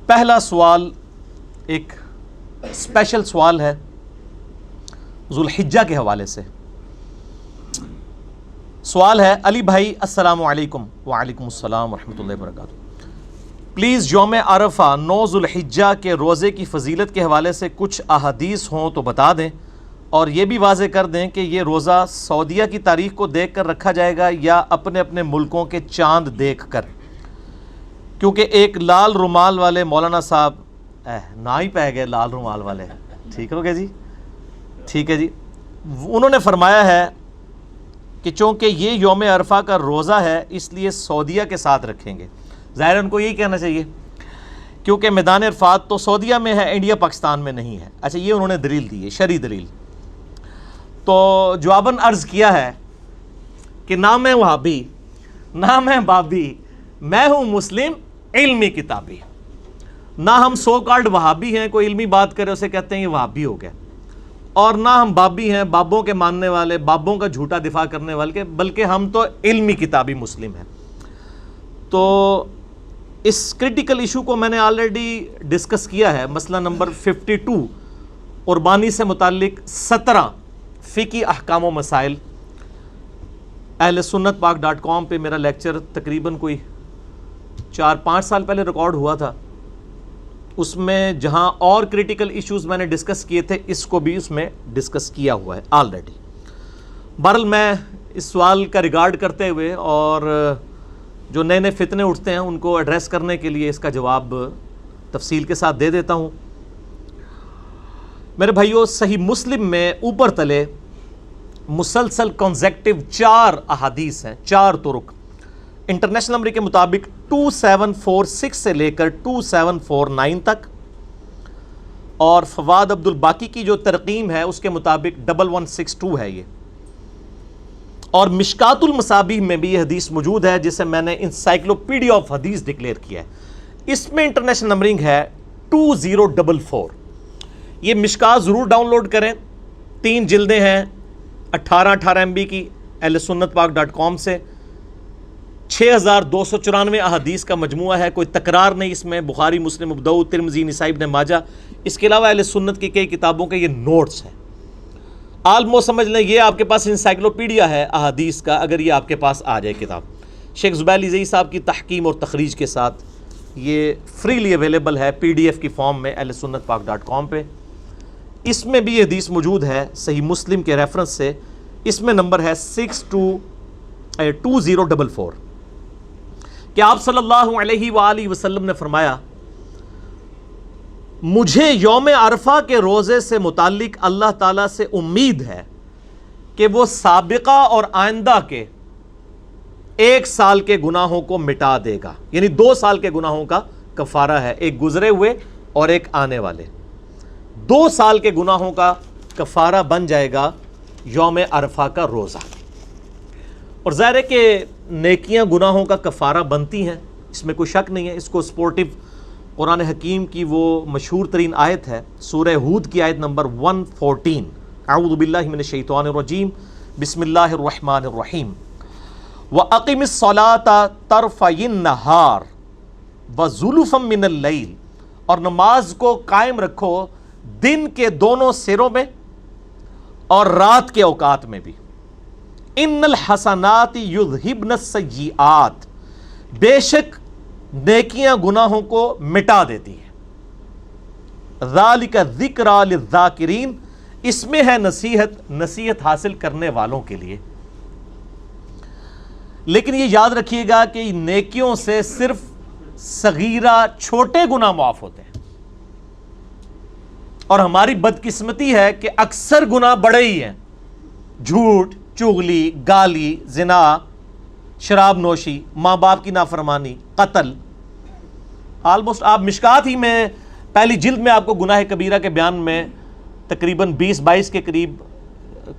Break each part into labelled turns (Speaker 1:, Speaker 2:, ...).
Speaker 1: پہلا سوال ایک اسپیشل سوال ہے ذوالحجہ کے حوالے سے. سوال ہے علی بھائی السلام علیکم. وعلیکم السلام ورحمۃ اللہ وبرکاتہ. پلیز یوم عرفہ 9 ذوالحجہ کے روزے کی فضیلت کے حوالے سے کچھ احادیث ہوں تو بتا دیں، اور یہ بھی واضح کر دیں کہ یہ روزہ سعودیہ کی تاریخ کو دیکھ کر رکھا جائے گا یا اپنے اپنے ملکوں کے چاند دیکھ کر، کیونکہ ایک لال رومال والے مولانا صاحب نہ ہی پہ گئے لال رومال والے، ٹھیک ہو گیا جی، ٹھیک ہے جی، انہوں نے فرمایا ہے کہ چونکہ یہ یوم عرفہ کا روزہ ہے اس لیے سعودیہ کے ساتھ رکھیں گے. ظاہر ان کو یہی کہنا چاہیے کیونکہ میدان عرفات تو سعودیہ میں ہے، انڈیا پاکستان میں نہیں ہے. اچھا، یہ انہوں نے دلیل دی ہے، شرعی دلیل. تو جواباً عرض کیا ہے کہ نہ میں وہابی نہ میں بابی، میں ہوں مسلم علمی کتابی. نہ ہم سو کالڈ وہابی ہیں، کوئی علمی بات کرے اسے کہتے ہیں یہ وہابی ہو گیا، اور نہ ہم بابی ہیں، بابوں کے ماننے والے، بابوں کا جھوٹا دفاع کرنے والے، بلکہ ہم تو علمی کتابی مسلم ہیں. تو اس کرٹیکل ایشو کو میں نے آلریڈی ڈسکس کیا ہے. مسئلہ نمبر 52 قربانی سے متعلق 17 فقہی احکام و مسائل. اہل سنت پاک.com پہ میرا لیکچر تقریباً کوئی 4-5 سال پہلے ریکارڈ ہوا تھا. اس میں جہاں اور کریٹیکل ایشوز میں نے ڈسکس کیے تھے، اس کو بھی اس میں ڈسکس کیا ہوا ہے آلریڈی. بہرحال میں اس سوال کا ریگارڈ کرتے ہوئے اور جو نئے نئے فتنے اٹھتے ہیں ان کو ایڈریس کرنے کے لیے اس کا جواب تفصیل کے ساتھ دے دیتا ہوں. میرے بھائیو، صحیح مسلم میں اوپر تلے مسلسل کنزیکٹیو 4 احادیث ہیں، 4 طرق. انٹرنیشنل نمبر کے مطابق 2746 سے لے کر 2749 تک، اور فواد عبد الباقی کی جو ترقیم ہے اس کے مطابق 1162 ہے یہ. اور مشکات المصابیح میں بھی یہ حدیث موجود ہے جسے میں نے انسائکلوپیڈیا آف حدیث ڈکلیئر کیا ہے. اس میں انٹرنیشنل نمبرنگ ہے 2044. یہ مشکات ضرور ڈاؤن لوڈ کریں، 3 جلدیں ہیں 18 MB کی اہل سنت پاک.com سے. 6294 احادیث کا مجموعہ ہے، کوئی تکرار نہیں اس میں. بخاری، مسلم، ابو داؤد، ترمذی، نسائی، ابن ماجہ، اس کے علاوہ اہل سنت کی کئی کتابوں کے یہ نوٹس ہیں. آلموسٹ سمجھ لیں یہ آپ کے پاس انسائکلوپیڈیا ہے احادیث کا، اگر یہ آپ کے پاس آ جائے کتاب. شیخ زبیر علی زئی صاحب کی تحقیم اور تخریج کے ساتھ یہ فریلی اویلیبل ہے PDF کی فارم میں اہل سنت پاک.com پہ. اس میں بھی یہ حدیث موجود ہے صحیح مسلم کے ریفرنس سے. اس میں نمبر ہے 2044 کہ آپ صلی اللہ علیہ وآلہ وسلم نے فرمایا، مجھے یوم عرفہ کے روزے سے متعلق اللہ تعالیٰ سے امید ہے کہ وہ سابقہ اور آئندہ کے 1 سال کے گناہوں کو مٹا دے گا. یعنی 2 سال کے گناہوں کا کفارہ ہے، ایک گزرے ہوئے اور ایک آنے والے. 2 سال کے گناہوں کا کفارہ بن جائے گا یوم عرفہ کا روزہ. اور ظاہر ہے کہ نیکیاں گناہوں کا کفارہ بنتی ہیں، اس میں کوئی شک نہیں ہے. اس کو سپورٹیو قرآن حکیم کی وہ مشہور ترین آیت ہے، سورہ ہود کی آیت نمبر 114. اعوذ باللہ من الشیطان الرجیم، بسم اللہ الرحمن الرحیم. وَأَقِمِ الصَّلَاةَ طَرْفَيِ النَّهَارِ وَزُلُفًا مِّنَ اللَّيْلِ، اور نماز کو قائم رکھو دن کے دونوں سروں میں اور رات کے اوقات میں بھی. ان الحسنات یذہبن السیئات، بے شک نیکیاں گناہوں کو مٹا دیتی ہیں. ذالک ذکریٰ للذاکرین، اس میں ہے نصیحت حاصل کرنے والوں کے لیے. لیکن یہ یاد رکھیے گا کہ نیکیوں سے صرف صغیرہ چھوٹے گناہ معاف ہوتے ہیں، اور ہماری بدقسمتی ہے کہ اکثر گناہ بڑے ہی ہیں. جھوٹ، چغلی، گالی، زنا، شراب نوشی، ماں باپ کی نافرمانی، قتل. آلموسٹ آپ مشکات ہی میں پہلی جلد میں آپ کو گناہ کبیرہ کے بیان میں تقریباً 20-22 کے قریب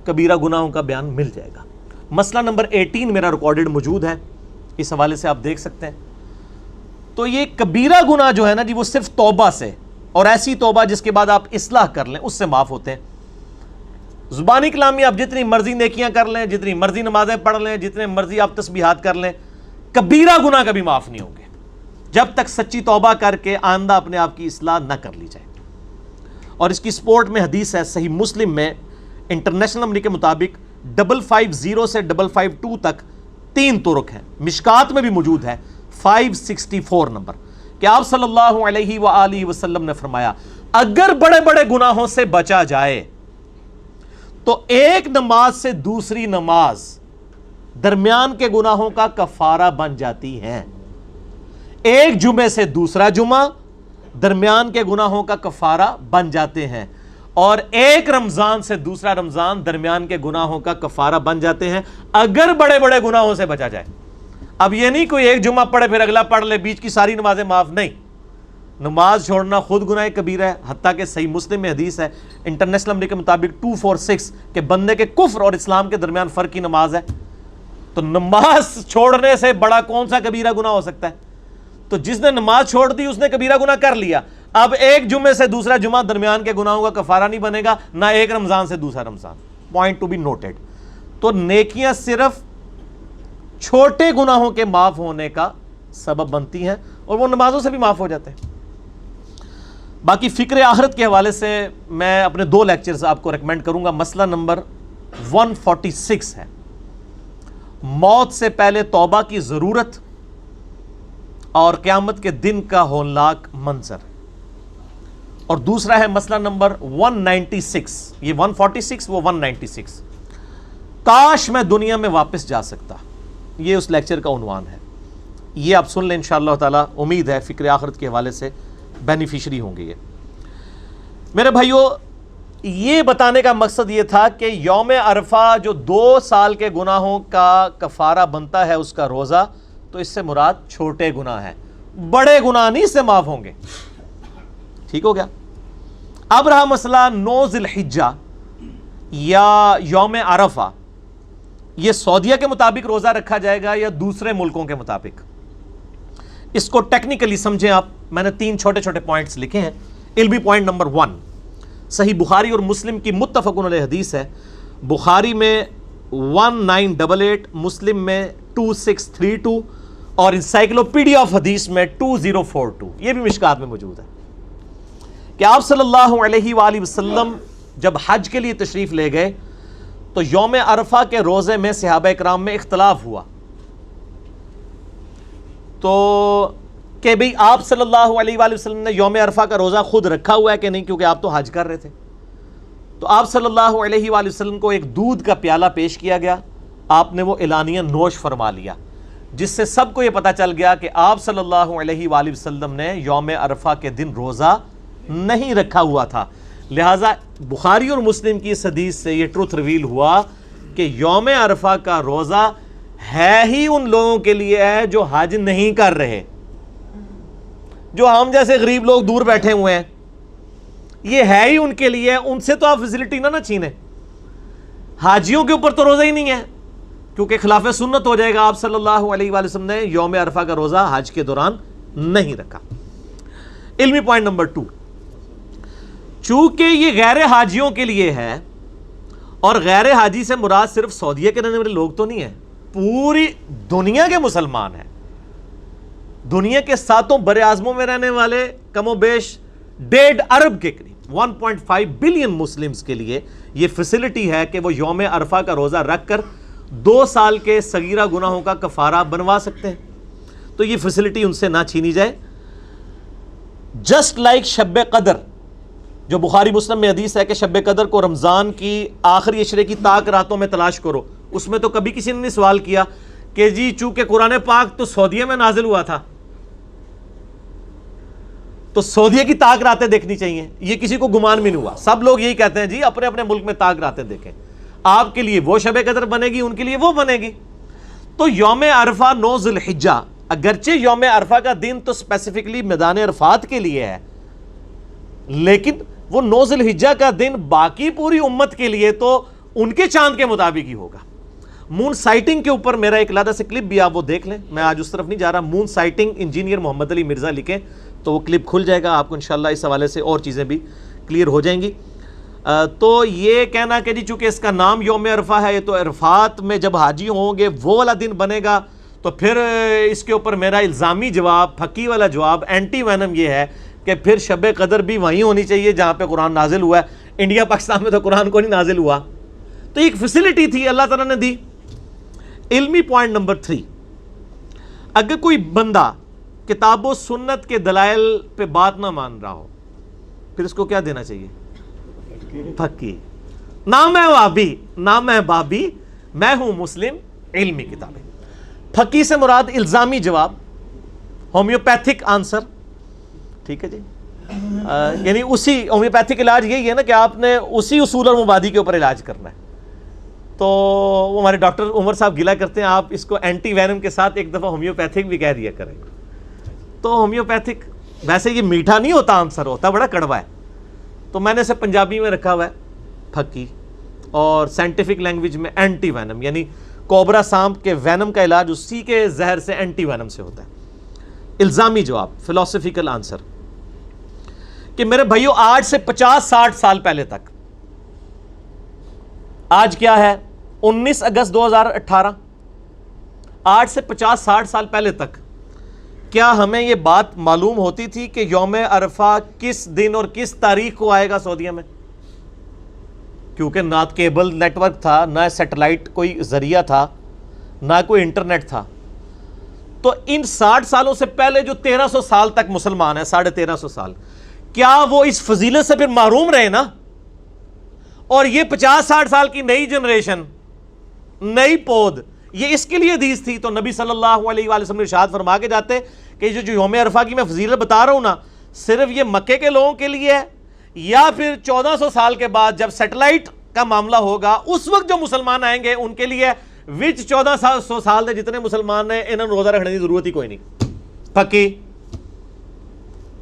Speaker 1: کبیرہ گناہوں کا بیان مل جائے گا. مسئلہ نمبر 18 میرا ریکارڈڈ موجود ہے، اس حوالے سے آپ دیکھ سکتے ہیں. تو یہ کبیرہ گناہ جو ہے نا جی، وہ صرف توبہ سے، اور ایسی توبہ جس کے بعد آپ اصلاح کر لیں، اس سے معاف ہوتے ہیں. زبانی کلامی آپ جتنی مرضی نیکیاں کر لیں، جتنی مرضی نمازیں پڑھ لیں، جتنے مرضی آپ تسبیحات کر لیں، کبیرہ گناہ کبھی معاف نہیں ہوں گے. جب تک سچی توبہ کر کے آئندہ اپنے آپ کی اصلاح نہ کر لی جائے. اور اس کی سپورٹ میں حدیث ہے صحیح مسلم میں انٹرنیشنل نمبر کے مطابق 550 سے 552 تک 3 طرق ہیں. مشکات میں بھی موجود ہے 564 نمبر کہ آپ صلی اللہ علیہ وآلہ وسلم نے فرمایا اگر بڑے بڑے گناہوں سے بچا جائے تو ایک نماز سے دوسری نماز درمیان کے گناہوں کا کفارہ بن جاتی ہے. ایک جمعے سے دوسرا جمعہ درمیان کے گناہوں کا کفارہ بن جاتے ہیں، اور ایک رمضان سے دوسرا رمضان درمیان کے گناہوں کا کفارہ بن جاتے ہیں اگر بڑے بڑے گناہوں سے بچا جائے. اب یہ نہیں کوئی ایک جمعہ پڑھے پھر اگلا پڑھ لے، بیچ کی ساری نمازیں معاف، نہیں. نماز چھوڑنا خود گناہ کبیرہ ہے، حتیٰ کہ صحیح مسلم میں حدیث ہے انٹرنیشنل نمبر کے مطابق 246 کہ بندے کے کفر اور اسلام کے درمیان فرق کی نماز ہے. تو نماز چھوڑنے سے بڑا کون سا کبیرہ گناہ ہو سکتا ہے؟ تو جس نے نماز چھوڑ دی اس نے کبیرہ گناہ کر لیا. اب ایک جمعے سے دوسرا جمعہ درمیان کے گناہوں کا کفارہ نہیں بنے گا، نہ ایک رمضان سے دوسرا Ramzan. Point to be noted. تو نیکیاں صرف چھوٹے گناہوں کے معاف ہونے کا سبب بنتی ہیں اور وہ نمازوں سے بھی معاف ہو جاتے ہیں. باقی فکر آخرت کے حوالے سے میں اپنے 2 لیکچرز آپ کو ریکمینڈ کروں گا. مسئلہ نمبر 146 ہے موت سے پہلے توبہ کی ضرورت اور قیامت کے دن کا ہولناک منظر. اور دوسرا ہے مسئلہ نمبر 196، یہ 146 وہ 196، کاش میں دنیا میں واپس جا سکتا. یہ اس لیکچر کا عنوان ہے. یہ آپ سن لیں انشاءاللہ تعالی. امید ہے فکر آخرت کے حوالے سے بینیفیشری ہوں گے. یہ میرے بھائیوں، یہ بتانے کا مقصد یہ تھا کہ یوم عرفہ جو 2 سال کے گناہوں کا کفارہ بنتا ہے اس کا روزہ، تو اس سے مراد چھوٹے گناہ ہیں، بڑے گناہ نہیں اس سے معاف ہوں گے. ٹھیک ہو گیا. اب رہا مسئلہ 9 ذی الحجہ یا یوم عرفہ، یہ سعودیہ کے مطابق روزہ رکھا جائے گا یا دوسرے ملکوں کے مطابق؟ اس کو ٹیکنیکلی سمجھیں آپ. میں نے 3 چھوٹے چھوٹے پوائنٹس لکھے ہیں. علمی پوائنٹ نمبر 1، صحیح بخاری اور مسلم کی متفق علیہ حدیث ہے. بخاری میں 1988، مسلم میں 2632 اور انسائکلوپیڈیا آف حدیث میں 2042. یہ بھی مشکات میں موجود ہے کہ آپ صلی اللہ علیہ وآلہ وسلم جب حج کے لیے تشریف لے گئے تو یوم عرفہ کے روزے میں صحابہ کرام میں اختلاف ہوا تو کہ بھئی آپ صلی اللہ علیہ وآلہ وسلم نے یوم عرفہ کا روزہ خود رکھا ہوا ہے کہ نہیں، کیونکہ آپ تو حج کر رہے تھے. تو آپ صلی اللہ علیہ وآلہ وسلم کو ایک دودھ کا پیالہ پیش کیا گیا، آپ نے وہ اعلانیہ نوش فرما لیا، جس سے سب کو یہ پتا چل گیا کہ آپ صلی اللہ علیہ وآلہ وسلم نے یوم عرفہ کے دن روزہ نہیں رکھا ہوا تھا. لہٰذا بخاری اور مسلم کی اس حدیث سے یہ ٹروتھ ریویل ہوا کہ یوم عرفہ کا روزہ ہے ہی ان لوگوں کے لیے ہے جو حج نہیں کر رہے. جو ہم جیسے غریب لوگ دور بیٹھے ہوئے ہیں یہ ہے ہی ان کے لیے. ان سے تو آپ فیسلٹی نہ چھینیں. حاجیوں کے اوپر تو روزہ ہی نہیں ہے کیونکہ خلاف سنت ہو جائے گا. آپ صلی اللہ علیہ وآلہ وسلم نے یوم عرفہ کا روزہ حج کے دوران نہیں رکھا. علمی پوائنٹ نمبر 2، چونکہ یہ غیر حاجیوں کے لیے ہے، اور غیر حاجی سے مراد صرف سعودیہ کے رہنے والے لوگ تو نہیں ہیں، پوری دنیا کے مسلمان ہیں. دنیا کے 7 بر اعظموں میں رہنے والے کم و بیش 1.5 ارب کے قریب 1.5 بلین مسلمز کے لیے یہ فیسلٹی ہے کہ وہ یوم عرفہ کا روزہ رکھ کر 2 سال کے صغیرہ گناہوں کا کفارہ بنوا سکتے ہیں. تو یہ فیسلٹی ان سے نہ چھینی جائے. جسٹ لائک شب قدر، جو بخاری مسلم میں حدیث ہے کہ شب قدر کو رمضان کی آخری عشرے کی طاق راتوں میں تلاش کرو. اس میں تو کبھی کسی نے نہیں سوال کیا کہ جی چونکہ قرآن پاک تو سعودیہ میں نازل ہوا تھا تو سعودیہ کی طاق راتیں دیکھنی چاہیے. یہ کسی کو گمان بھی نہیں ہوا. سب لوگ یہی کہتے ہیں جی اپنے اپنے ملک میں طاق راتیں دیکھیں. آپ کے لیے وہ شب قدر بنے گی، ان کے لیے وہ بنے گی. تو یوم عرفہ 9 ذی الحجہ، اگرچہ یوم عرفہ کا دن تو اسپیسیفکلی میدان عرفات کے لیے ہے، لیکن وہ 9 ذی الحجہ کا دن باقی پوری امت کے لیے تو ان کے چاند کے مطابق ہی ہوگا. مون سائٹنگ کے اوپر میرا ایک علیحدہ سے کلپ بھی آپ وہ دیکھ لیں. میں آج اس طرف نہیں جا رہا. مون سائٹنگ انجینئر محمد علی مرزا لکھیں تو وہ کلپ کھل جائے گا آپ کو انشاءاللہ. اس حوالے سے اور چیزیں بھی کلیئر ہو جائیں گی. تو یہ کہنا کہ جی چونکہ اس کا نام یوم عرفہ ہے تو عرفات میں جب حاجی ہوں گے وہ والا دن بنے گا تو پھر اس کے اوپر میرا الزامی جواب، پھکی والا جواب، اینٹی وینم یہ ہے کہ پھر شب قدر بھی وہیں ہونی چاہیے جہاں پہ قرآن نازل ہوا ہے. انڈیا پاکستان میں تو قرآن کو نہیں نازل ہوا. تو ایک فیسلٹی تھی اللہ تعالیٰ نے دی. علمی پوائنٹ نمبر 3، اگر کوئی بندہ کتاب و سنت کے دلائل پہ بات نہ مان رہا ہو پھر اس کو کیا دینا چاہیے؟ پھکی. نہ میں وابی نہ میں بابی، میں ہوں مسلم، علمی کتابیں. پھکی سے مراد الزامی جواب، ہومیوپیتھک آنسر. ٹھیک ہے جی، یعنی اسی ہومیوپیتھک علاج یہی ہے نا کہ آپ نے اسی اصول اور مبادی کے اوپر علاج کرنا ہے. تو وہ ہمارے ڈاکٹر عمر صاحب گلا کرتے ہیں آپ اس کو اینٹی وینم کے ساتھ ایک دفعہ ہومیوپیتھک بھی کہہ دیا کریں. تو ہومیوپیتھک ویسے یہ میٹھا نہیں ہوتا آنسر، ہوتا بڑا کڑوا ہے. تو میں نے اسے پنجابی میں رکھا ہوا ہے پھکی، اور سائنٹیفک لینگویج میں اینٹی وینم، یعنی کوبرا سانپ کے وینم کا علاج اسی کے زہر سے، اینٹی وینم سے ہوتا ہے. الزامی جواب، فلسفیکل آنسر، کہ میرے بھائیو آج سے 50-60 سال پہلے تک، آج کیا ہے 19 اگست 2018، آج سے 50-60 سال پہلے تک کیا ہمیں یہ بات معلوم ہوتی تھی کہ یوم عرفہ کس دن اور کس تاریخ کو آئے گا سعودیہ میں؟ کیونکہ نہ کیبل نیٹ ورک تھا، نہ سیٹلائٹ کوئی ذریعہ تھا، نہ کوئی انٹرنیٹ تھا. تو ان 60 سالوں سے پہلے جو 1300 سال تک مسلمان ہیں، 1350 سال، کیا وہ اس فضیلت سے پھر محروم رہے نا؟ اور یہ 50-60 سال کی نئی جنریشن، نئی پود، یہ اس کے لیے حدیث تھی. تو نبی صلی اللہ علیہ وآلہ وسلم نے ارشاد فرما کے جاتے کہ جو یوم عرفہ کی میں فضیلت بتا رہا ہوں نا، صرف یہ مکے کے لوگوں کے لیے ہے، یا پھر 1400 سال کے بعد جب سیٹلائٹ کا معاملہ ہوگا اس وقت جو مسلمان آئیں گے ان کے لیے، وچ 1400 سال دے جتنے مسلمان ہیں انہوں نے روزہ رکھنے کی ضرورت ہی کوئی نہیں. پکی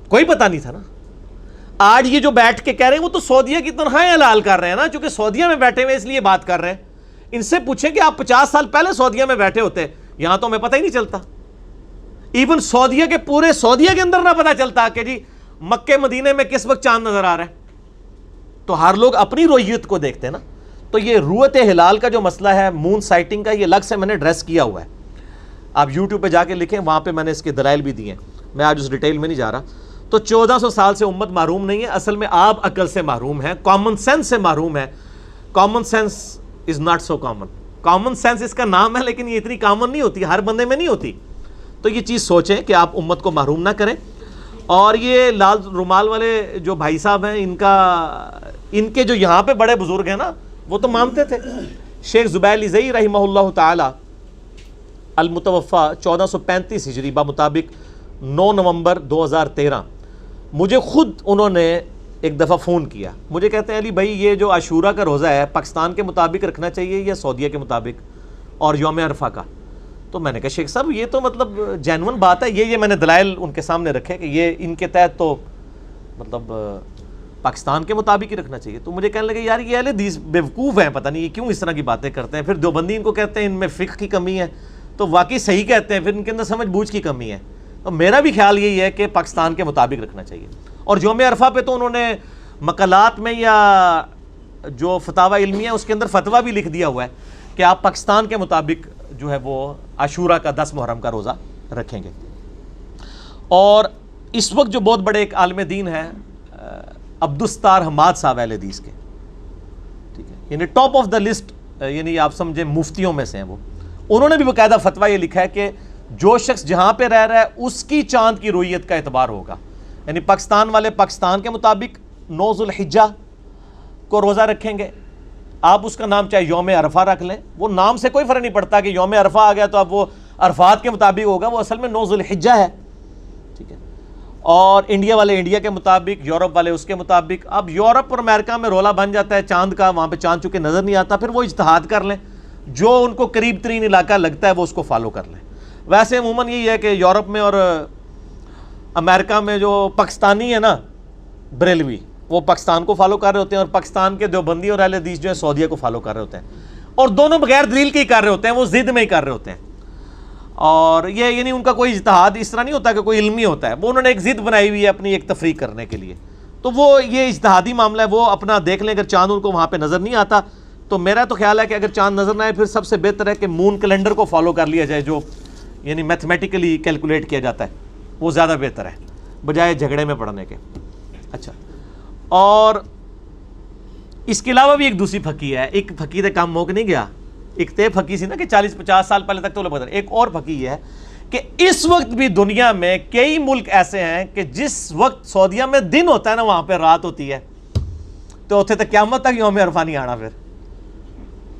Speaker 1: کوئی پتہ نہیں تھا نا. آج یہ جو بیٹھ کے کہہ رہے ہیں وہ تو سعودیہ کی تنخواہیں حلال کر رہے ہیں نا، چونکہ سعودیہ میں بیٹھے ہوئے اس لیے بات کر رہے ہیں. ان سے پوچھیں کہ آپ 50 سال پہلے سعودیہ میں بیٹھے ہوتے، یہاں تو ہمیں پتہ ہی نہیں چلتا. ایون سعودیہ کے پورے سعودیہ کے اندر نہ پتہ چلتا کہ جی مکے مدینے میں کس وقت چاند نظر آ رہا ہے. تو ہر لوگ اپنی رویت کو دیکھتے ہیں نا. تو یہ رویت ہلال کا جو مسئلہ ہے، مون سائٹنگ کا، یہ الگ سے میں نے ایڈریس کیا ہوا ہے. آپ یوٹیوب پہ جا کے لکھیں، وہاں پہ میں نے اس کے دلائل بھی دیے ہیں. میں آج اس ڈیٹیل میں نہیں جا رہا. تو 1400 سال سے امت محروم نہیں ہے، اصل میں آپ عقل سے محروم ہیں، کامن سینس سے محروم ہے. Common sense is not so common. Common sense اس کا نام ہے لیکن یہ اتنی کامن نہیں ہوتی، ہر بندے میں نہیں ہوتی. تو یہ چیز سوچیں کہ آپ امت کو محروم نہ کریں. اور یہ لال رومال والے جو بھائی صاحب ہیں، ان کے جو یہاں پہ بڑے بزرگ ہیں نا، وہ تو مانتے تھے. شیخ زبیر لزئی رحمہ اللہ تعالی المتوفا 1435 ہجری بمطابق 9 نومبر 2013، مجھے خود انہوں نے ایک دفعہ فون کیا. مجھے کہتے ہیں علی بھائی یہ جو عاشورہ کا روزہ ہے پاکستان کے مطابق رکھنا چاہیے یا سعودیہ کے مطابق، اور یوم عرفہ کا؟ تو میں نے کہا شیخ صاحب یہ تو مطلب جینون بات ہے. یہ میں نے دلائل ان کے سامنے رکھے کہ یہ ان کے تحت تو مطلب پاکستان کے مطابق ہی رکھنا چاہیے. تو مجھے کہنے لگے یار یہ اہل حدیث بیوقوف ہیں، پتہ نہیں یہ کیوں اس طرح کی باتیں کرتے ہیں. پھر دیوبندی ان کو کہتے ہیں ان میں فقہ کی کمی ہے، تو واقعی صحیح کہتے ہیں، پھر ان کے اندر سمجھ بوجھ کی کمی ہے. تو میرا بھی خیال یہی ہے کہ پاکستان کے مطابق رکھنا چاہیے. اور یوم عرفہ پہ تو انہوں نے مقالات میں یا جو فتاوی علمیہ اس کے اندر فتویٰ بھی لکھ دیا ہوا ہے کہ آپ پاکستان کے مطابق جو ہے وہ عاشورہ کا 10 محرم کا روزہ رکھیں گے. اور اس وقت جو بہت بڑے ایک عالم دین ہیں عبدالستار حماد صاحب اہل حدیث کے، ٹھیک ہے، یعنی ٹاپ آف دا لسٹ، یعنی آپ سمجھیں مفتیوں میں سے ہیں وہ. انہوں نے بھی باقاعدہ فتویٰ یہ لکھا ہے کہ جو شخص جہاں پہ رہ رہا ہے اس کی چاند کی رویت کا اعتبار ہوگا. یعنی پاکستان والے پاکستان کے مطابق 9 ذوالحجہ کو روزہ رکھیں گے. آپ اس کا نام چاہے یوم عرفہ رکھ لیں، وہ نام سے کوئی فرق نہیں پڑتا کہ یوم عرفہ آ گیا تو اب وہ عرفات کے مطابق ہوگا، وہ اصل میں 9 ذوالحجہ ہے. ٹھیک ہے. اور انڈیا والے انڈیا کے مطابق، یورپ والے اس کے مطابق. اب یورپ اور امریکہ میں رولا بن جاتا ہے چاند کا، وہاں پہ چاند چونکہ نظر نہیں آتا، پھر وہ اجتہاد کر لیں، جو ان کو قریب ترین علاقہ لگتا ہے وہ اس کو فالو کر لیں. ویسے عموماً یہی ہے کہ یورپ میں اور امریکہ میں جو پاکستانی ہے نا بریلوی، وہ پاکستان کو فالو کر رہے ہوتے ہیں، اور پاکستان کے دیوبندی اور اہل حدیث جو ہے سعودیہ کو فالو کر رہے ہوتے ہیں. اور دونوں بغیر دلیل کے ہی کر رہے ہوتے ہیں، وہ ضد میں ہی کر رہے ہوتے ہیں. اور یہ یعنی ان کا کوئی اجتہاد اس طرح نہیں ہوتا کہ کوئی علمی ہوتا ہے، وہ انہوں نے ایک ضد بنائی ہوئی ہے اپنی ایک تفریح کرنے کے لیے. تو وہ یہ اجتہادی معاملہ ہے، وہ اپنا دیکھ لیں. اگر چاند ان کو وہاں پہ نظر نہیں آتا تو میرا تو خیال ہے کہ اگر چاند نظر نہ آئے پھر سب سے بہتر ہے کہ مون کیلنڈر کو فالو کر لیا جائے جو یعنی میتھمیٹیکلی کیلکولیٹ کیا جاتا ہے، وہ زیادہ بہتر ہے بجائے جھگڑے میں پڑھنے کے. اچھا، اور اس کے علاوہ بھی ایک دوسری پھکی ہے. ایک پھکی سے کام موک نہیں گیا، ایک تے پھکی سی نا کہ 40-50 سال پہلے تک تو لوگ بدل. ایک اور پھکی یہ ہے کہ اس وقت بھی دنیا میں کئی ملک ایسے ہیں کہ جس وقت سعودیہ میں دن ہوتا ہے نا وہاں پہ رات ہوتی ہے، تو اتنے تک قیامت تک یوم عرفہ نہیں آنا. پھر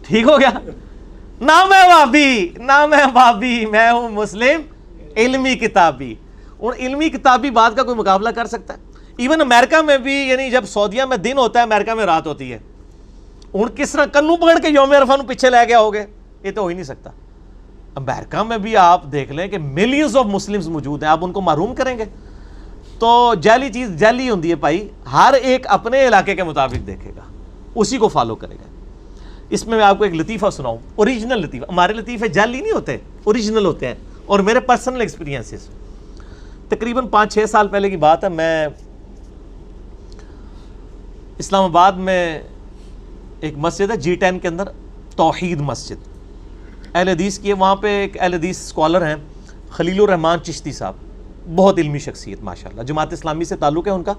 Speaker 1: ٹھیک ہو گیا. نہ میں وابی، میں ہوں مسلم علمی کتابی. اور علمی کتابی بات کا کوئی مقابلہ کر سکتا ہے؟ ایون امریکہ میں بھی، یعنی جب سعودیہ میں دن ہوتا ہے امریکہ میں رات ہوتی ہے. ہوں کس طرح کنو پکڑ کے یوم عرفہ پیچھے لے گیا ہوگے؟ یہ تو ہو ہی نہیں سکتا. امریکہ میں بھی آپ دیکھ لیں کہ ملینز آف مسلمز موجود ہیں، آپ ان کو محروم کریں گے؟ تو جعلی چیز جعلی ہوتی ہے بھائی. ہر ایک اپنے علاقے کے مطابق دیکھے گا، اسی کو فالو کرے گا. اس میں آپ کو ایک لطیفہ سناؤں، اوریجنل لطیفہ. ہمارے لطیفے جعلی نہیں ہوتے، اوریجنل ہوتے ہیں. اور میرے پرسنل ایکسپیرینسز، تقریباً 5-6 سال پہلے کی بات ہے. میں اسلام آباد میں ایک مسجد ہے G10 کے اندر، توحید مسجد، اہل حدیث کی ہے. وہاں پہ ایک اہل حدیث اسکالر ہیں خلیل الرحمان چشتی صاحب، بہت علمی شخصیت ماشاءاللہ. جماعت اسلامی سے تعلق ہے ان کا.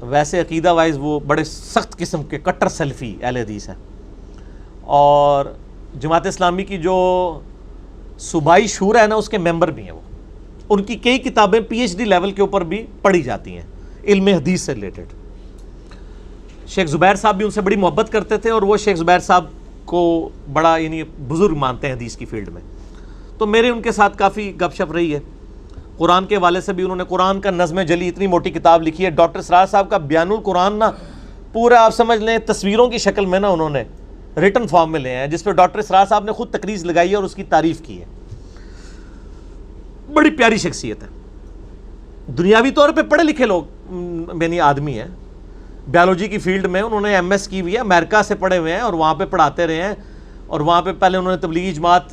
Speaker 1: ویسے عقیدہ وائز وہ بڑے سخت قسم کے کٹر سلفی اہل حدیث ہیں. اور جماعت اسلامی کی جو صوبائی شورا ہے نا اس کے ممبر بھی ہیں وہ. ان کی کئی کتابیں PhD لیول کے اوپر بھی پڑھی جاتی ہیں علم حدیث سے ریلیٹڈ. شیخ زبیر صاحب بھی ان سے بڑی محبت کرتے تھے، اور وہ شیخ زبیر صاحب کو بڑا یعنی بزرگ مانتے ہیں حدیث کی فیلڈ میں. تو میرے ان کے ساتھ کافی گپ شپ رہی ہے. قرآن کے حوالے سے بھی انہوں نے قرآن کا نظم جلی اتنی موٹی کتاب لکھی ہے. ڈاکٹر سراج صاحب کا بیان القرآن نا پورا آپ سمجھ لیں تصویروں کی شکل میں نا انہوں نے ریٹن فارم میں لے ہیں، جس پہ ڈاکٹر سراج صاحب نے خود تقریر لگائی ہے اور اس کی تعریف کی ہے. بڑی پیاری شخصیت ہے. دنیاوی طور پہ پڑھے لکھے لوگ یعنی آدمی ہیں. بیالوجی کی فیلڈ میں انہوں نے MS کی ہوئی ہے، امریکہ سے پڑھے ہوئے ہیں اور وہاں پہ پڑھاتے رہے ہیں. اور وہاں پہ پہلے انہوں نے تبلیغی جماعت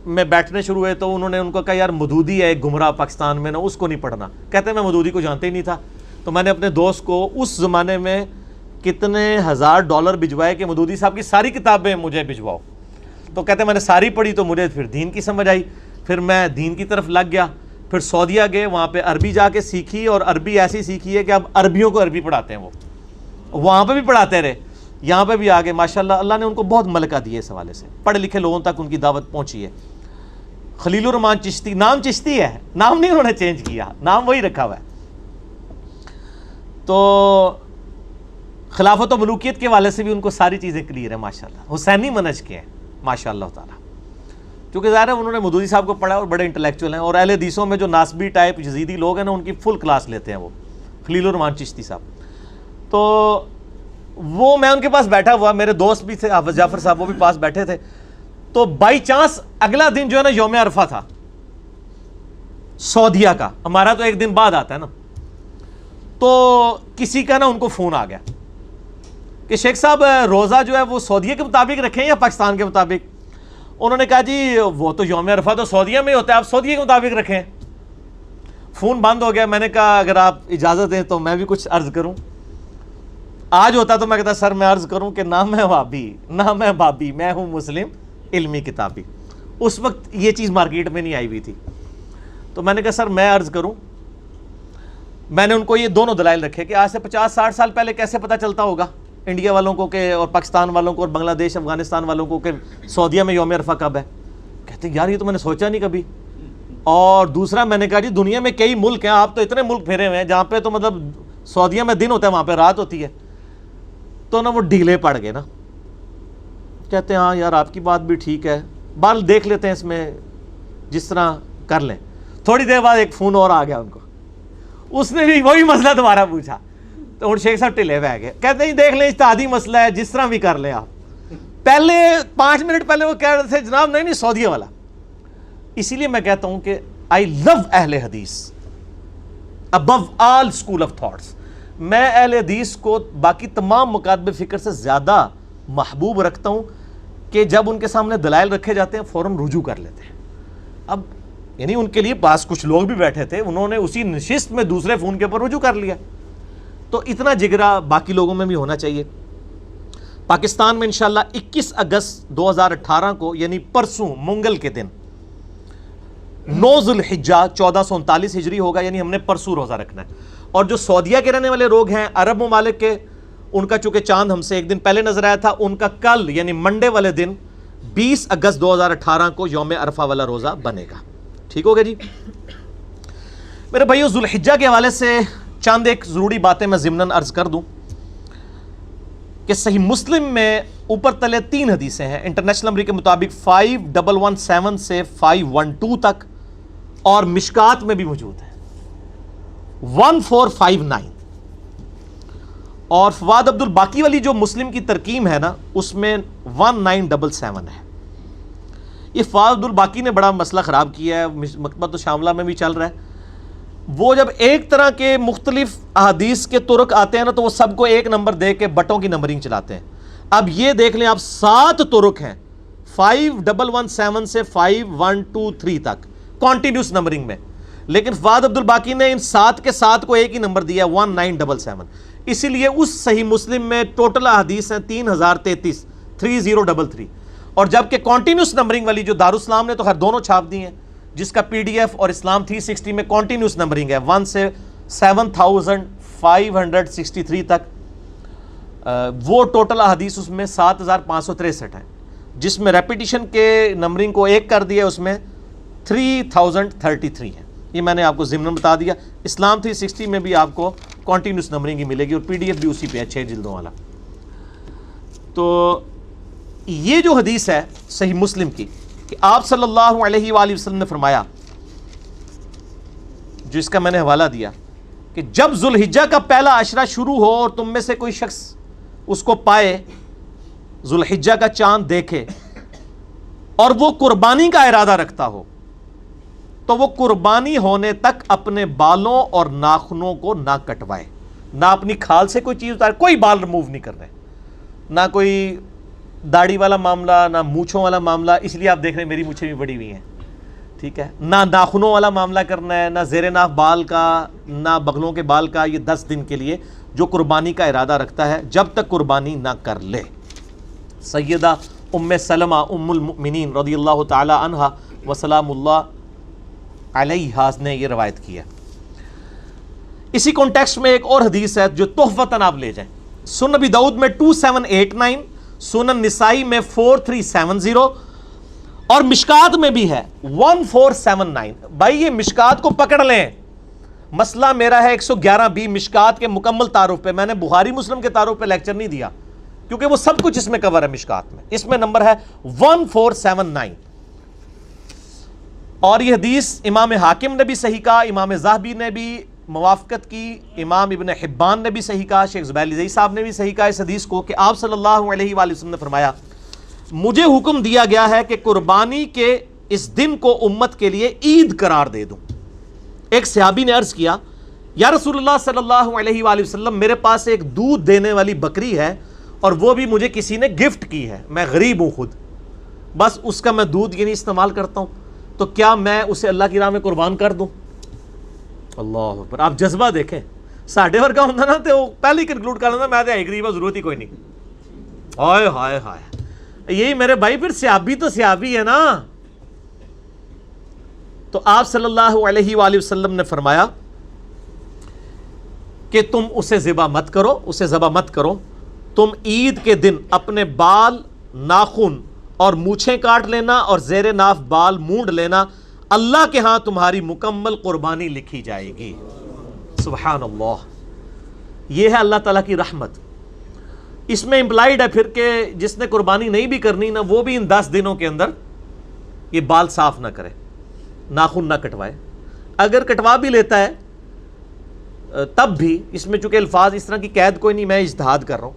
Speaker 1: میں بیٹھنے شروع ہوئے تو انہوں نے ان کو کہا یار مودودی ہے ایک گمراہ پاکستان میں نا، اس کو نہیں پڑھنا. کہتے ہیں میں مودودی کو جانتے ہی نہیں تھا. تو میں نے اپنے دوست کو اس زمانے میں کتنے $1000 بھجوائے کہ مودودی صاحب کی ساری کتابیں مجھے بھجواؤ. تو کہتے ہیں میں نے ساری پڑھی تو مجھے پھر دین کی سمجھ آئی، پھر میں دین کی طرف لگ گیا. پھر سعودیہ گئے، وہاں پہ عربی جا کے سیکھی، اور عربی ایسی سیکھی ہے کہ اب عربیوں کو عربی پڑھاتے ہیں. وہ وہاں پہ بھی پڑھاتے رہے، یہاں پہ بھی آگے ماشاءاللہ. اللہ نے ان کو بہت ملکہ دی ہے اس حوالے سے، پڑھے لکھے لوگوں تک ان کی دعوت پہنچی ہے. خلیل الرحمان چشتی، نام چشتی ہے، نام نہیں انہوں نے چینج کیا، نام وہی رکھا ہوا ہے. تو خلافت و ملوکیت کے حوالے سے بھی ان کو ساری چیزیں کلیئر ہیں ماشاءاللہ. حسینی منہج کے ہیں ماشاءاللہ تعالیٰ، کیونکہ ظاہر ہے انہوں نے مودودی صاحب کو پڑھا اور بڑے انٹلیکچوئل ہیں. اور اہل حدیثوں میں جو ناسبی ٹائپ یزیدی لوگ ہیں نا ان کی فل کلاس لیتے ہیں وہ خلیل الرحمان چشتی صاحب. تو وہ میں ان کے پاس بیٹھا ہوا، میرے دوست بھی تھے حافظ جعفر صاحب، وہ بھی پاس بیٹھے تھے. تو بائی چانس اگلا دن جو ہے نا یوم عرفہ تھا سعودیہ کا، ہمارا تو ایک دن بعد آتا ہے نا. تو کسی کا نا ان کو فون آ گیا کہ شیخ صاحب روزہ جو ہے وہ سعودیہ کے مطابق رکھیں یا پاکستان کے مطابق. انہوں نے کہا جی وہ تو یوم عرفہ تو سعودیہ میں ہوتا ہے، آپ سعودیہ کے مطابق رکھیں. فون بند ہو گیا. میں نے کہا اگر آپ اجازت دیں تو میں بھی کچھ عرض کروں. آج ہوتا تو میں کہتا سر میں عرض کروں کہ نہ میں وابی نہ میں بابی، میں ہوں مسلم علمی کتابی. اس وقت یہ چیز مارکیٹ میں نہیں آئی ہوئی تھی. تو میں نے کہا سر میں عرض کروں. میں نے ان کو یہ دونوں دلائل رکھے کہ آج سے 50-60 سال پہلے کیسے پتہ چلتا ہوگا انڈیا والوں کو کہ اور پاکستان والوں کو اور بنگلہ دیش افغانستان والوں کو کہ سعودیہ میں یوم عرفہ کب ہے. کہتے یار یہ تو میں نے سوچا نہیں کبھی. اور دوسرا میں نے کہا جی دنیا میں کئی ملک ہیں، آپ تو اتنے ملک پھیرے ہوئے ہیں جہاں پہ تو مطلب سعودیہ میں دن ہوتا ہے وہاں پہ رات ہوتی ہے. تو نا وہ ڈھیلے پڑ گئے نا. کہتے ہیں ہاں یار آپ کی بات بھی ٹھیک ہے، بال دیکھ لیتے ہیں اس میں جس طرح کر لیں. تھوڑی دیر بعد ایک فون اور آ گیا ان کو، اس نے بھی وہی مسئلہ دوبارہ پوچھا. تو ہوں شیخ صاحب ٹلے ہوئے گئے، کہتے ہیں دیکھ لیں اجتہادی مسئلہ ہے جس طرح بھی کر لیں آپ. پہلے 5 منٹ پہلے وہ کہہ رہے تھے جناب نہیں سعودیہ والا. اسی لیے میں کہتا ہوں کہ آئی لو اہل حدیث ابو آل اسکول آف تھاٹس. میں اہل حدیث کو باقی تمام مکاتب فکر سے زیادہ محبوب رکھتا ہوں کہ جب ان کے سامنے دلائل رکھے جاتے ہیں فوراً رجوع کر لیتے ہیں. اب یعنی ان کے لیے پاس کچھ لوگ بھی بیٹھے تھے، انہوں نے اسی نشست میں دوسرے فون کے اوپر رجوع کر لیا. تو اتنا جگرا باقی لوگوں میں بھی ہونا چاہیے. پاکستان میں انشاءاللہ 21 اگست 2018 کو یعنی پرسوں منگل کے دن 9 ذوالحجہ 1439 ہجری ہوگا، یعنی ہم نے پرسوں روزہ رکھنا ہے۔ اور جو سعودیہ کے رہنے والے لوگ ہیں، عرب ممالک کے، ان کا چونکہ چاند ہم سے ایک دن پہلے نظر آیا تھا، ان کا کل یعنی منڈے والے دن 20 اگست 2018 کو یوم عرفہ والا روزہ بنے گا۔ ٹھیک ہو گیا جی؟ میرے بھائیو، ذوالحجہ کے حوالے سے چند ایک ضروری باتیں میں ضمناً عرض کر دوں کہ صحیح مسلم میں اوپر تلے 3 حدیثیں ہیں انٹرنیشنل نمبر کے مطابق 5117 سے 512 تک، اور مشکات میں بھی موجود ہے 1459، اور فواد عبد الباقی والی جو مسلم کی ترکیم ہے نا اس میں 1977 ہے۔ یہ فواد عبد الباقی نے بڑا مسئلہ خراب کیا ہے، مکتبۃ شاملہ میں بھی چل رہا ہے۔ وہ جب ایک طرح کے مختلف احادیث کے طرق آتے ہیں نا تو وہ سب کو ایک نمبر دے کے بٹوں کی نمبرنگ چلاتے ہیں۔ اب یہ دیکھ لیں آپ 7 طرق ہیں 5117 سے 5123 تک کانٹینیوس نمبرنگ میں، لیکن فواد عبد الباقی نے ان 7 کے ساتھ کو ایک ہی نمبر دیا 1977، اسی لیے اس صحیح مسلم میں ٹوٹل احادیث ہیں 3033 3033، اور جبکہ کانٹینیوس نمبرنگ والی جو دارالاسلام نے تو خیر دونوں چھاپ دی ہیں، جس کا پی ڈی ایف اور اسلام 360 میں کانٹینیوس نمبرنگ ہے 1 سے 7563 تک، وہ ٹوٹل احادیث اس میں 7563 ہیں، جس میں ریپیٹیشن کے نمبرنگ کو ایک کر دیا اس میں 3033 ہے۔ یہ میں نے آپ کو ضمن بتا دیا۔ اسلام 360 میں بھی آپ کو کانٹینیوس نمبرنگ ہی ملے گی، اور پی ڈی ایف بھی اسی پہ ہے 6 جلدوں والا۔ تو یہ جو حدیث ہے صحیح مسلم کی کہ آپ صلی اللہ علیہ وآلہ وسلم نے فرمایا، جو اس کا میں نے حوالہ دیا، کہ جب ذوالحجہ کا پہلا عشرہ شروع ہو اور تم میں سے کوئی شخص اس کو پائے، ذوالحجہ کا چاند دیکھے، اور وہ قربانی کا ارادہ رکھتا ہو، تو وہ قربانی ہونے تک اپنے بالوں اور ناخنوں کو نہ کٹوائے، نہ اپنی کھال سے کوئی چیز اتارے، کوئی بال ریموو نہیں کرنے، نہ کوئی داڑھی والا معاملہ، نہ مونچھوں والا معاملہ، اس لیے آپ دیکھ رہے ہیں میری مونچھیں بھی بڑی ہوئی ہیں، ٹھیک ہے، نہ ناخنوں والا معاملہ کرنا ہے، نہ زیر ناف بال کا، نہ بغلوں کے بال کا۔ یہ 10 دن کے لیے جو قربانی کا ارادہ رکھتا ہے جب تک قربانی نہ کر لے۔ سیدہ ام سلمہ ام المؤمنین رضی اللہ تعالی عنہا وسلام اللہ علیہا نے یہ روایت کی ہے۔ اسی کانٹیکسٹ میں ایک اور حدیث ہے جو تحفتاً آپ لے جائیں، سنن ابی داؤد میں 2789، سنن نسائی میں 4370، اور مشکات میں بھی ہے 1479۔ بھائی یہ مشکات کو پکڑ لیں، مسئلہ میرا ہے 111B مشکات کے مکمل تعارف پہ۔ میں نے بخاری مسلم کے تعارف پہ لیکچر نہیں دیا کیونکہ وہ سب کچھ اس میں کور ہے مشکات میں، اس میں نمبر ہے 1479۔ اور یہ حدیث امام حاکم نے بھی صحیح کہا، امام ذہبی نے بھی موافقت کی، امام ابن حبان نے بھی صحیح کہا، شیخ زبیر علی صاحب نے بھی صحیح کہا اس حدیث کو، کہ آپ صلی اللہ علیہ وآلہ وسلم نے فرمایا، مجھے حکم دیا گیا ہے کہ قربانی کے اس دن کو امت کے لیے عید قرار دے دوں۔ ایک صحابی نے عرض کیا، یا رسول اللہ صلی اللہ علیہ وآلہ وسلم، میرے پاس ایک دودھ دینے والی بکری ہے اور وہ بھی مجھے کسی نے گفٹ کی ہے، میں غریب ہوں خود، بس اس کا میں دودھ یہ نہیں استعمال کرتا ہوں، تو کیا میں اسے اللہ کی راہ میں قربان کر دوں؟ اللہ اکبر، آپ جذبہ دیکھیں، ساڈے ورگا ہوتا نا تو پہلے ہی کنکلوڈ کر لینا میں تو غریب ہوں، ضرورت ہی کوئی نہیں۔ ہائے ہائے ہائے، یہی میرے بھائی پھر صحابی تو صحابی ہے نا۔ تو آپ صلی اللہ علیہ وآلہ وسلم نے فرمایا کہ تم اسے ذبح مت کرو، اسے ذبح مت کرو، تم عید کے دن اپنے بال، ناخن اور مونچھیں کاٹ لینا اور زیر ناف بال مونڈ لینا، اللہ کے ہاں تمہاری مکمل قربانی لکھی جائے گی۔ سبحان اللہ، یہ ہے اللہ تعالیٰ کی رحمت۔ اس میں امپلائیڈ ہے پھر کہ جس نے قربانی نہیں بھی کرنی نا، وہ بھی ان 10 دنوں کے اندر یہ بال صاف نہ کرے، ناخن نہ کٹوائے، اگر کٹوا بھی لیتا ہے تب بھی، اس میں چونکہ الفاظ اس طرح کی قید کوئی نہیں، میں اجتہاد کر رہا ہوں،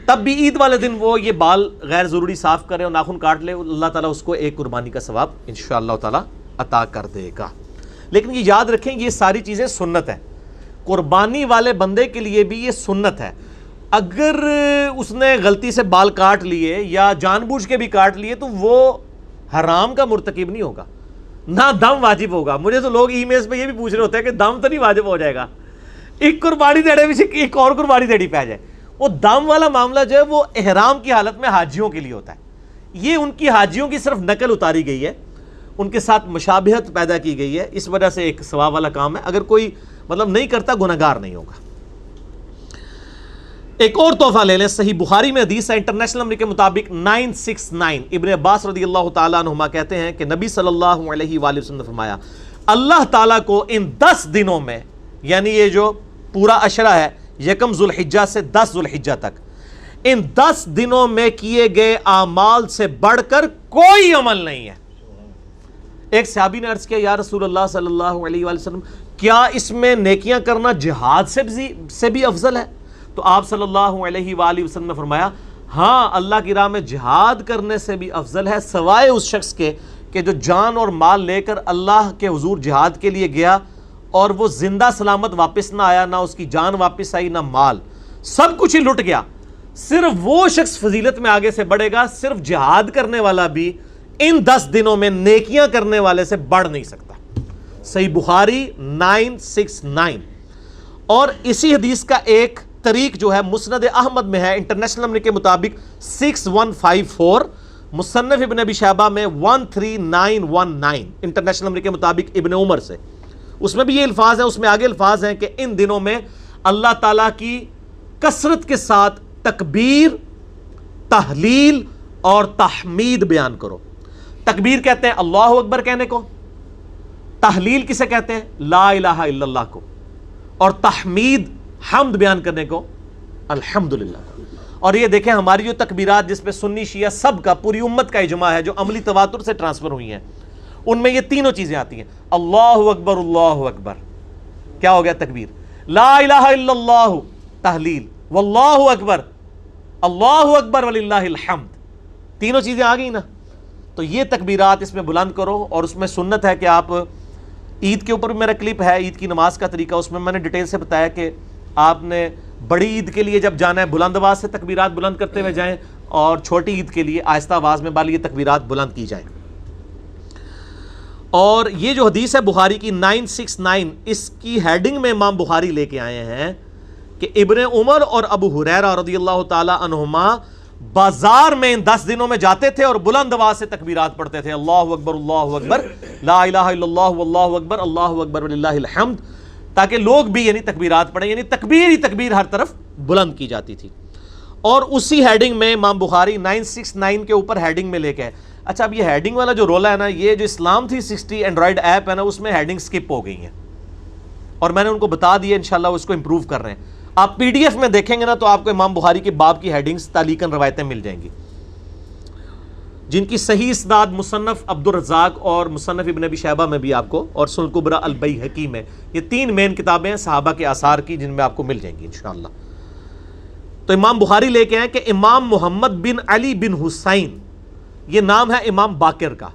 Speaker 1: تب بھی عید والے دن وہ یہ بال غیر ضروری صاف کرے اور ناخن کاٹ لے، اللہ تعالیٰ اس کو ایک قربانی کا ثواب انشاءاللہ تعالیٰ عطا کر دے گا۔ لیکن یہ یاد رکھیں یہ ساری چیزیں سنت ہیں، قربانی والے بندے کے لیے بھی یہ سنت ہے۔ اگر اس نے غلطی سے بال کاٹ لیے یا جان بوجھ کے بھی کاٹ لیے تو وہ حرام کا مرتکب نہیں ہوگا، نہ دم واجب ہوگا۔ مجھے تو لوگ ای میلز پہ یہ بھی پوچھ رہے ہوتے ہیں کہ دم تو نہیں واجب ہو جائے گا، ایک قربانی دینے میں ایک اور قربانی دیڑی پہ جائے۔ وہ دم والا معاملہ جو ہے وہ احرام کی حالت میں حاجیوں کے لیے ہوتا ہے، یہ ان کی حاجیوں کی صرف نقل اتاری گئی ہے، ان کے ساتھ مشابہت پیدا کی گئی ہے، اس وجہ سے ایک ثواب والا کام ہے، اگر کوئی مطلب نہیں کرتا گنہگار نہیں ہوگا۔ ایک اور تحفہ لے لیں، صحیح بخاری میں حدیث ہے، انٹرنیشنل نمبر کے مطابق 969، ابن عباس رضی اللہ تعالیٰ عنہما کہتے ہیں کہ نبی صلی اللہ علیہ وآلہ وسلم نے فرمایا اللہ تعالیٰ کو ان 10 دنوں میں، یعنی یہ جو پورا عشرہ ہے یکم ذوالحجہ سے 10 ذوالحجہ تک، ان 10 دنوں میں کیے گئے اعمال سے بڑھ کر کوئی عمل نہیں ہے۔ ایک صحابی نے عرض کیا یا رسول اللہ صلی اللہ علیہ وآلہ وسلم، کیا اس میں نیکیاں کرنا جہاد سے بھی افضل ہے؟ تو آپ صلی اللہ علیہ وآلہ وسلم نے فرمایا ہاں، اللہ کی راہ میں جہاد کرنے سے بھی افضل ہے، سوائے اس شخص کے کہ جو جان اور مال لے کر اللہ کے حضور جہاد کے لیے گیا اور وہ زندہ سلامت واپس نہ آیا، نہ اس کی جان واپس آئی نہ مال، سب کچھ ہی لٹ گیا، صرف وہ شخص فضیلت میں آگے سے بڑھے گا، صرف جہاد کرنے والا بھی ان 10 دنوں میں نیکیاں کرنے والے سے بڑھ نہیں سکتا۔ صحیح بخاری 969۔ اور اسی حدیث کا ایک طریق جو ہے مسند احمد میں ہے، انٹرنیشنل نمبر کے مطابق 6154، مصنف ابن ابی شیبہ میں 13919، انٹرنیشنل نمبر کے مطابق ابن عمر سے، اس میں بھی یہ الفاظ ہیں، اس میں آگے الفاظ ہیں کہ ان دنوں میں اللہ تعالیٰ کی کثرت کے ساتھ تکبیر، تحلیل اور تحمید بیان کرو۔ تکبیر کہتے ہیں اللہ اکبر کہنے کو، تحلیل کسے کہتے ہیں لا الہ الا اللہ کو، اور تحمید حمد بیان کرنے کو الحمدللہ۔ اور یہ دیکھیں ہماری جو تکبیرات جس پہ سنی شیعہ سب کا، پوری امت کا اجماع ہے، جو عملی تواتر سے ٹرانسفر ہوئی ہیں، ان میں یہ تینوں چیزیں آتی ہیں، اللہ اکبر اللہ اکبر کیا ہو گیا تکبیر، لا الہ الا اللہ تحلیل، واللہ اکبر اللہ اکبر وللہ الحمد، تینوں چیزیں آ گئی نا۔ تو یہ تکبیرات اس میں بلند کرو، اور اس میں سنت ہے کہ آپ عید کے اوپر بھی میرا کلپ ہے، عید کی نماز کا طریقہ، اس میں نے ڈیٹیل سے بتایا کہ آپ نے بڑی عید کے لیے جب جانا ہے بلند آواز سے تکبیرات بلند کرتے ہوئے جائیں، اور چھوٹی عید کے لیے آہستہ آواز میں بالی تکبیرات بلند کی جائیں۔ اور یہ جو حدیث ہے بخاری کی 969، اس کی ہیڈنگ میں امام بخاری لے کے آئے ہیں کہ ابن عمر اور ابو ہریرہ رضی اللہ تعالی عنہما بازار میں ان 10 دنوں میں جاتے تھے اور بلند آواز سے تکبیرات پڑھتے تھے، اللہ اکبر لا الہ الا اللہ واللہ اکبر وللہ الحمد، تاکہ لوگ بھی یعنی تکبیرات پڑھیں، یعنی تکبیر ہی تکبیر ہر طرف بلند کی جاتی تھی۔ اور اسی ہیڈنگ میں امام بخاری 969 کے اوپر ہیڈنگ میں لے کے آئے۔ اچھا، اب یہ ہیڈنگ والا جو رولا ہے نا، یہ جو اسلام 360 اینڈرائڈ ایپ ہے نا، اس میں ہیڈنگ سکپ ہو گئی ہیں، اور میں نے ان کو بتا دیا، انشاءاللہ اس کو امپروو کر رہے ہیں۔ آپ پی ڈی ایف میں دیکھیں گے نا تو آپ کو امام بخاری کے باب کی ہیڈنگز تعلیقاً روایتیں مل جائیں گی، جن کی صحیح اسناد مصنف عبد الرزاق اور مصنف ابن ابی شیبہ میں بھی آپ کو، اور سنن کبری البیہقی میں، یہ 3 مین کتابیں ہیں صحابہ کے آثار کی، جن میں آپ کو مل جائیں گی انشاءاللہ۔ تو امام بخاری لے کے آئے کہ امام محمد بن علی بن حسین، یہ نام ہے امام باقر کا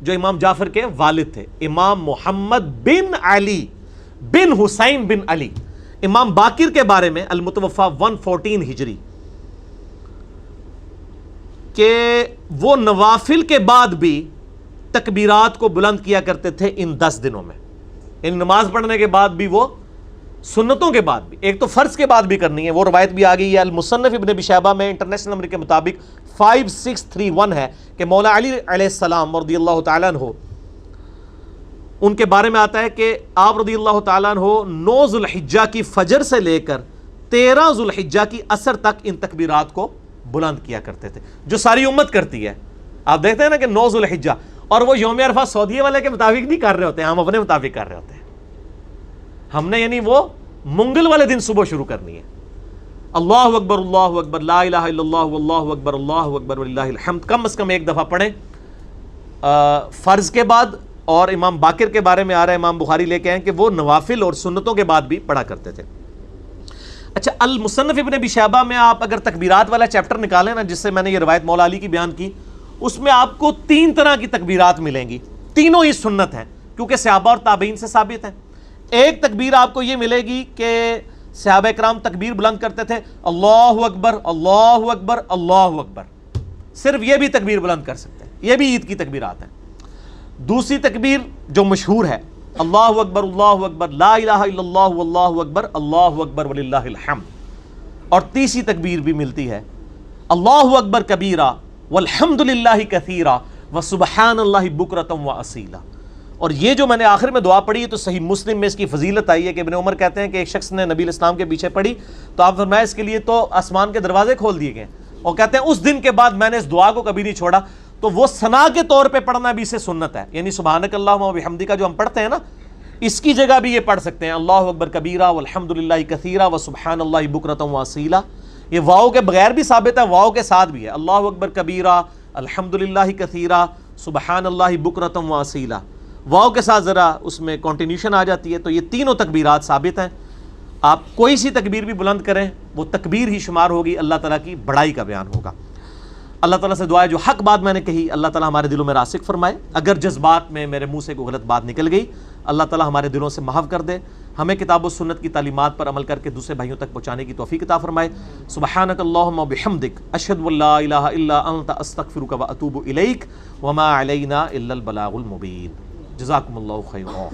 Speaker 1: جو امام جعفر کے والد تھے، امام محمد بن علی بن حسین بن علی، امام باقر کے بارے میں المتوفا 114 ہجری، کہ وہ نوافل کے بعد بھی تکبیرات کو بلند کیا کرتے تھے ان 10 دنوں میں، یعنی نماز پڑھنے کے بعد بھی، وہ سنتوں کے بعد بھی، ایک تو فرض کے بعد بھی کرنی ہے، وہ روایت بھی آ گئی ہے المصنف ابن ابی شیبہ میں، انٹرنیشنل نمبر کے مطابق 5631 ہے کہ مولا علی علیہ السلام رضی اللہ تعالیٰ عنہ، ان کے بارے میں آتا ہے کہ آپ رضی اللہ تعالیٰ عنہ 9 ذوالحجہ کی فجر سے لے کر 13 ذوالحجہ کی عصر تک ان تکبیرات کو بلند کیا کرتے تھے، جو ساری امت کرتی ہے۔ آپ دیکھتے ہیں نا کہ 9 ذوالحجہ، اور وہ یوم عرفہ سعودیہ والے کے مطابق نہیں کر رہے ہوتے ہیں، ہم اپنے مطابق کر رہے ہوتے ہیں۔ ہم نے یعنی وہ منگل والے دن صبح شروع کرنی ہے، اللہ اکبر لا الہ الا اللہ واللہ اکبر وللہ الحمد، کم از کم ایک دفعہ پڑھیں فرض کے بعد۔ اور امام باقر کے بارے میں آ رہا ہے، امام بخاری لے کے آئے کہ وہ نوافل اور سنتوں کے بعد بھی پڑھا کرتے تھے۔ اچھا، المصنف ابن ابی شیبہ میں آپ اگر تکبیرات والا چیپٹر نکالیں نا، جس سے میں نے یہ روایت مولا علی کی بیان کی، اس میں آپ کو 3 طرح کی تکبیرات ملیں گی، تینوں ہی سنت ہیں کیونکہ صحابہ اور تابعین سے ثابت ہیں۔ ایک تکبیر آپ کو یہ ملے گی کہ صحابہ کرام تکبیر بلند کرتے تھے، اللہ اکبر اللہ اکبر اللہ اکبر، صرف یہ بھی تکبیر بلند کر سکتے ہیں، یہ بھی عید کی تکبیرات ہیں۔ دوسری تکبیر جو مشہور ہے، اللہ اکبر لا الہ الا اللہ واللہ اکبر وللہ الحمد۔ اور تیسری تکبیر بھی ملتی ہے، اللہ اکبر کبیرہ والحمد للہ کثیرہ وسبحان اللہ بکرۃ واصیلا۔ اور یہ جو میں نے آخر میں دعا پڑھی ہے تو صحیح مسلم میں اس کی فضیلت آئی ہے کہ ابن عمر کہتے ہیں کہ ایک شخص نے نبی الاسلام کے پیچھے پڑھی تو آپ فرمایا اس کے لیے تو آسمان کے دروازے کھول دیے گئے، اور کہتے ہیں اس دن کے بعد میں نے اس دعا کو کبھی نہیں چھوڑا۔ تو وہ ثنا کے طور پہ پڑھنا بھی اسے سنت ہے، یعنی سبحانک اللہم و بحمدک جو ہم پڑھتے ہیں نا، اس کی جگہ بھی یہ پڑھ سکتے ہیں اللہ اکبر کبیرہ والحمد للہ کثیرہ وسبحان اللہ بکرۃ واصیلا۔ یہ واؤ کے بغیر بھی ثابت ہے، واؤ کے ساتھ بھی ہے، اللہ اکبر کبیرہ الحمد للہ کثیرہ سبحان اللہ بکرۃ واصیلا۔ واؤ کے ساتھ ذرا اس میں کنٹینیوشن آ جاتی ہے، تو یہ تینوں تکبیرات ثابت ہیں۔ آپ کوئی سی تکبیر بھی بلند کریں وہ تکبیر ہی شمار ہوگی، اللہ تعالیٰ کی بڑائی کا بیان ہوگا۔ اللہ تعالیٰ سے دعا ہے جو حق بات میں نے کہی اللہ تعالیٰ ہمارے دلوں میں راسخ فرمائے، اگر جذبات میں میرے منہ سے کوئی غلط بات نکل گئی اللہ تعالیٰ ہمارے دلوں سے محو کر دے، ہمیں کتاب و سنت کی تعلیمات پر عمل کر کے دوسرے بھائیوں تک پہنچانے کی توفیق عطا فرمائے۔ سبحانک اللہم و بحمدک اشہد ان لا الہ الا انت استغفرک و اتوب الیک وما علینا الا البلاغ المبین۔ جزاکم اللہ خیرا۔